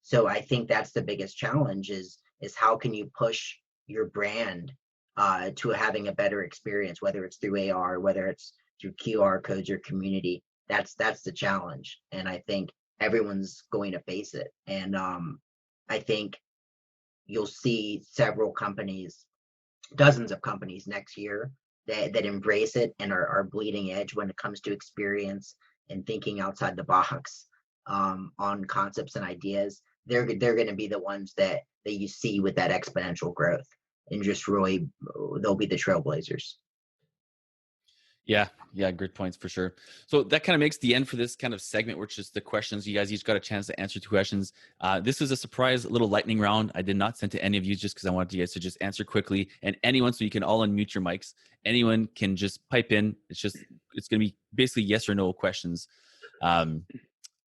So I think that's the biggest challenge is how can you push your brand to having a better experience, whether it's through AR, whether it's through QR codes or community. That's the challenge. And I think everyone's going to face it. And I think you'll see several companies, dozens of companies next year that embrace it and are bleeding edge when it comes to experience and thinking outside the box on concepts and ideas. They're going to be the ones that you see with that exponential growth, and just really they'll be the trailblazers. Yeah, good points for sure. So that kind of makes the end for this kind of segment, which is the questions. You guys each got a chance to answer 2 questions. This is a surprise little lightning round. I did not send to any of you just because I wanted you guys to just answer quickly. And anyone, so you can all unmute your mics. Anyone can just pipe in. It's going to be basically yes or no questions.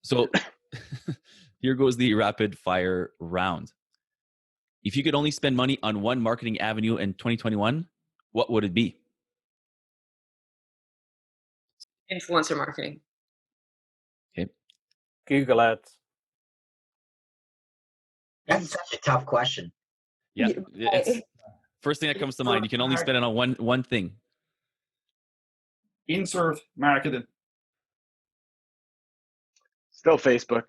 So here goes the rapid fire round. If you could only spend money on one marketing avenue in 2021, what would it be? Influencer marketing. Okay. Google Ads. That's such a tough question. Yeah, it's first thing that comes to mind. You can only spend it on one thing. Insert marketing. Still Facebook.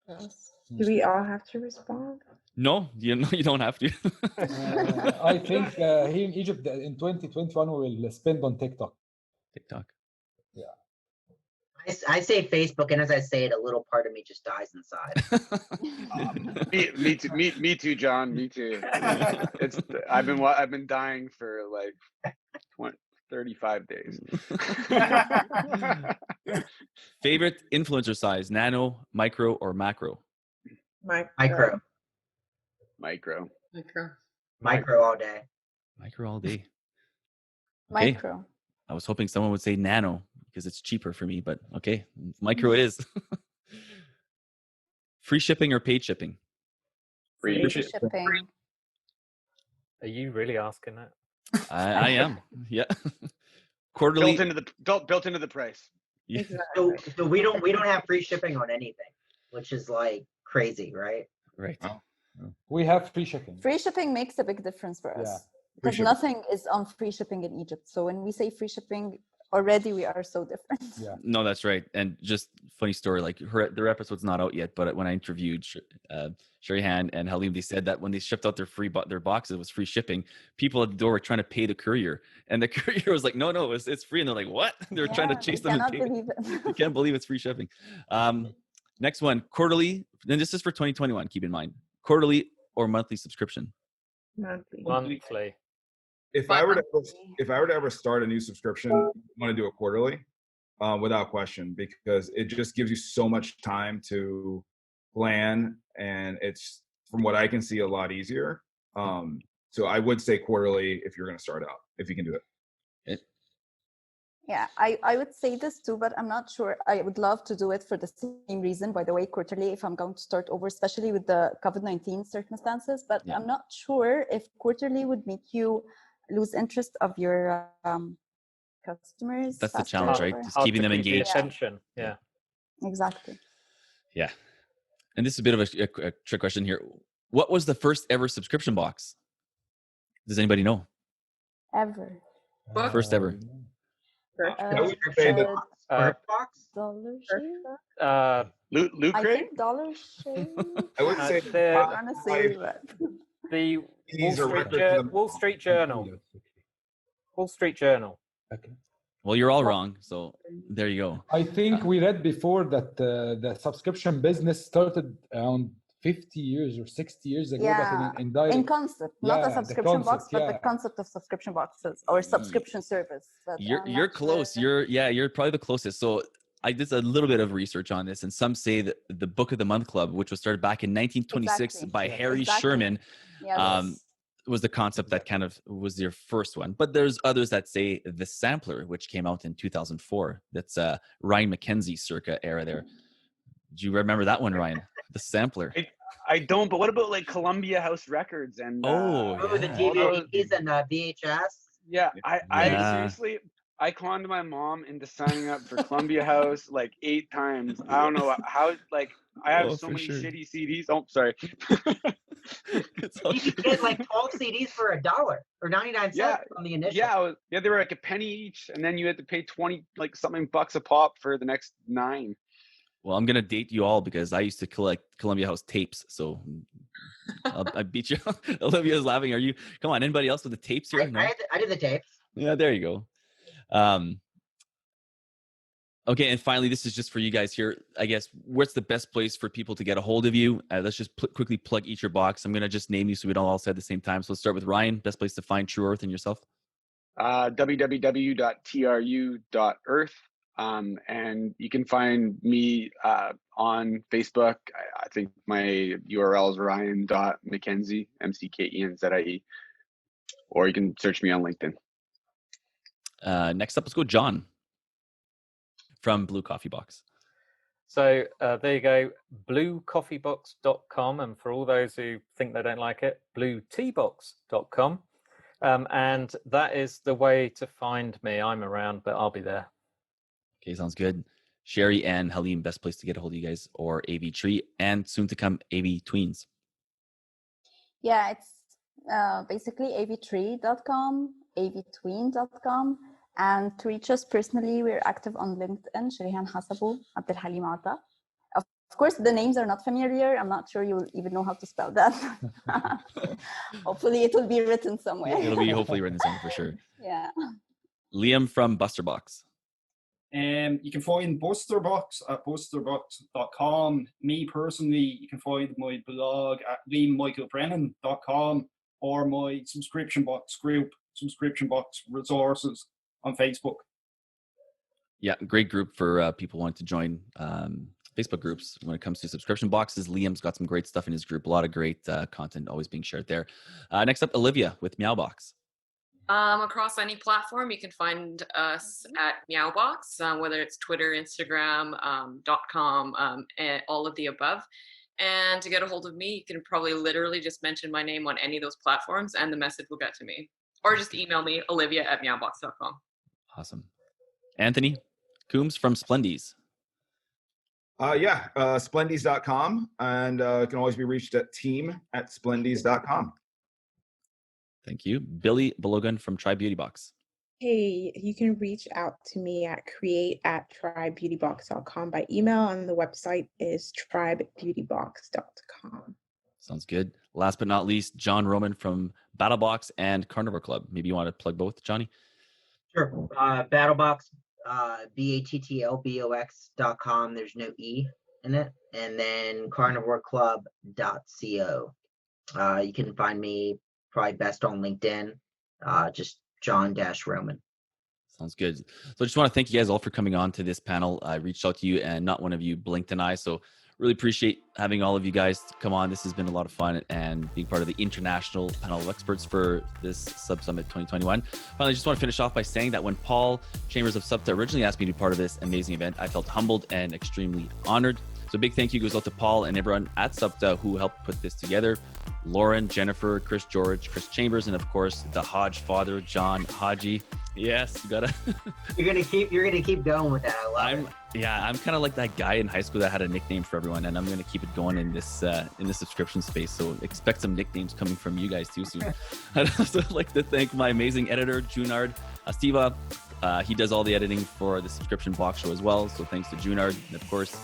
Do we all have to respond? No, you don't have to. I think here in Egypt in 2021 we will spend on TikTok. Yeah. I say Facebook, and as I say it, a little part of me just dies inside. Me too, John. Me too. I've been dying for like 35 days. Favorite influencer size: nano, micro, or macro? Micro. Micro Micro all day. Micro all day. Okay. Micro. I was hoping someone would say nano because it's cheaper for me, but okay, micro it is. Free shipping or paid shipping? Free Free shipping. shipping. Are you really asking that? I am. Yeah. Quarterly. Built into the price. Yeah. So we don't have free shipping on anything, which is like crazy, right? Right. Oh. We have free shipping. Free shipping makes a big difference for Yeah. us Free because shipping. nothing is on free shipping in Egypt. So when we say free shipping, already we are so different. Yeah. No, that's right. And just funny story, like their episode's not out yet, but when I interviewed Sharihan and Halim, they said that when they shipped out their boxes, it was free shipping. People at the door were trying to pay the courier, and the courier was like, "No, it's free." And they're like, "What?" They're trying to chase them and cannot pay. believe it. They can't believe it's free shipping. Next one, quarterly. And this is for 2021. Keep in mind, quarterly or monthly subscription. Monthly. If I were to ever start a new subscription, I want to do it quarterly, without question, because it just gives you so much time to plan, and it's, from what I can see, a lot easier. So I would say quarterly if you're going to start out, if you can do it. Yeah, I would say this too, but I'm not sure. I would love to do it for the same reason, by the way, quarterly, if I'm going to start over, especially with the COVID-19 circumstances. But Yeah. I'm not sure if quarterly would make you lose interest of your customers. That's the faster challenge, right? or- Just keeping them Hard to keep the engaged. attention. Yeah. Exactly. Yeah. And this is a bit of a trick question here. What was the first ever subscription box? Does anybody know? Ever. First ever. I would say that Box? Dollar Shave? Loot I Crate? think Dollar Shave. I would say the Honestly, but the Wall these are Street, records for the- Wall Street Journal. Wall Street Journal. Okay. Well, you're all wrong. So there you go. I think we read before that the subscription business started around 50 years or 60 years ago, Yeah. but in direct. in concept, not Yeah, a the subscription box, concept, but yeah. the concept of subscription boxes or subscription service. But You're I'm you're not close. sure. You're probably the closest. So I did a little bit of research on this, and some say that the Book of the Month Club, which was started back in 1926 Exactly. by Harry Exactly. Sherman, Yes. was the concept that kind of was their first one. But there's others that say the Sampler, which came out in 2004. That's Ryan McKenzie circa era there. Do you remember that one, Ryan? The Sampler. I don't, but what about like Columbia House Records and Oh, Oh, the yeah. DVDs and VHS. yeah, Yeah. I seriously, I conned my mom into signing up for Columbia House like 8 times. I don't know how, like, I have Oh, so for many sure. shitty CDs. Oh, sorry. It's all You could good. get like 12 CDs for $1 or 99 cents Yeah, on the initial. yeah, they were like a penny each, and then you had to pay 20 like something bucks a pop for the next 9. Well, I'm gonna date you all because I used to collect Columbia House tapes. So I beat you. Olivia's laughing. Are you? Come on. Anybody else with the tapes here? No? I did the tapes. Yeah, there you go. Okay, and finally, this is just for you guys here. I guess what's the best place for people to get a hold of you? Let's just quickly plug each your box. I'm gonna just name you so we don't all say at the same time. So let's start with Ryan. Best place to find True Earth and yourself. www.tru.earth. And you can find me on Facebook. I think my URL is ryan.mckenzie, McKenzie, or you can search me on LinkedIn. Next up, let's go John from Blue Coffee Box. So there you go, bluecoffeebox.com. And for all those who think they don't like it, blueteabox.com. And that is the way to find me. I'm around, but I'll be there. Okay, sounds good. Sherry and Halim, best place to get a hold of you guys, or AV Tree, and soon to come AV Tweens. Yeah, it's basically avtree.com, avtween.com. And to reach us personally, we're active on LinkedIn, Sharihan Hasabu, Abdel Halim Ata. Of course, the names are not familiar. I'm not sure you'll even know how to spell that. Hopefully, it will be written somewhere. It'll be hopefully written somewhere for sure. Yeah. Liam from Buster Box. You can find Busterbox at busterbox.com. Me personally, you can find my blog at liammichaelbrennan.com or my subscription box group, Subscription Box Resources, on Facebook. Yeah, great group for people wanting to join Facebook groups when it comes to subscription boxes. Liam's got some great stuff in his group. A lot of great content always being shared there. Next up, Olivia with Meowbox. Across any platform, you can find us at Meowbox, whether it's Twitter, Instagram, .com, and all of the above. And to get a hold of me, you can probably literally just mention my name on any of those platforms and the message will get to me. Or just email me, olivia@meowbox.com. Awesome. Anthony Coombs from Splendies. Splendies.com, and can always be reached at team@splendies.com. Thank you. Billy Belogan from Try Beauty Box. Hey, you can reach out to me at create@tribebeautybox.com by email, and the website is tribebeautybox.com. Sounds good. Last but not least, John Roman from BattleBox and Carnivore Club. Maybe you want to plug both, Johnny? Sure. BattleBox, BATTLBOX.com. There's no E in it. And then carnivoreclub.co. You can find me probably best on LinkedIn, just John-Roman. Sounds good. So I just want to thank you guys all for coming on to this panel. I reached out to you and not one of you blinked an eye. So really appreciate having all of you guys come on. This has been a lot of fun and being part of the international panel of experts for this SubSummit 2021. Finally, I just want to finish off by saying that when Paul Chambers of SUBTA originally asked me to be part of this amazing event, I felt humbled and extremely honored. So a big thank you goes out to Paul and everyone at SUBTA who helped put this together. Lauren, Jennifer, Chris George, Chris Chambers, and of course the Hodge father, John Hodgie. Yes, you gotta. You're gonna keep going with that. I love it. Yeah, I'm kind of like that guy in high school that had a nickname for everyone, and I'm gonna keep it going in this subscription space. So expect some nicknames coming from you guys too soon. I'd also like to thank my amazing editor, Junard Estiva. He does all the editing for the subscription box show as well. So thanks to Junard, and of course,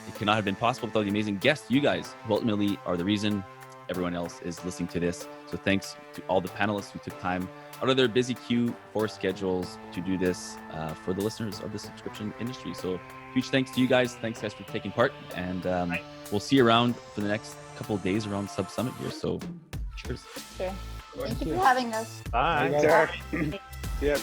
it could not have been possible without the amazing guests, you guys, who ultimately are the reason everyone else is listening to this. So thanks to all the panelists who took time out of their busy Q4 schedules to do this for the listeners of the subscription industry. So huge thanks to you guys. Thanks guys for taking part. And we'll see you around for the next couple of days around SubSummit here. So cheers. Sure. Thank you for having us. Bye. Yeah.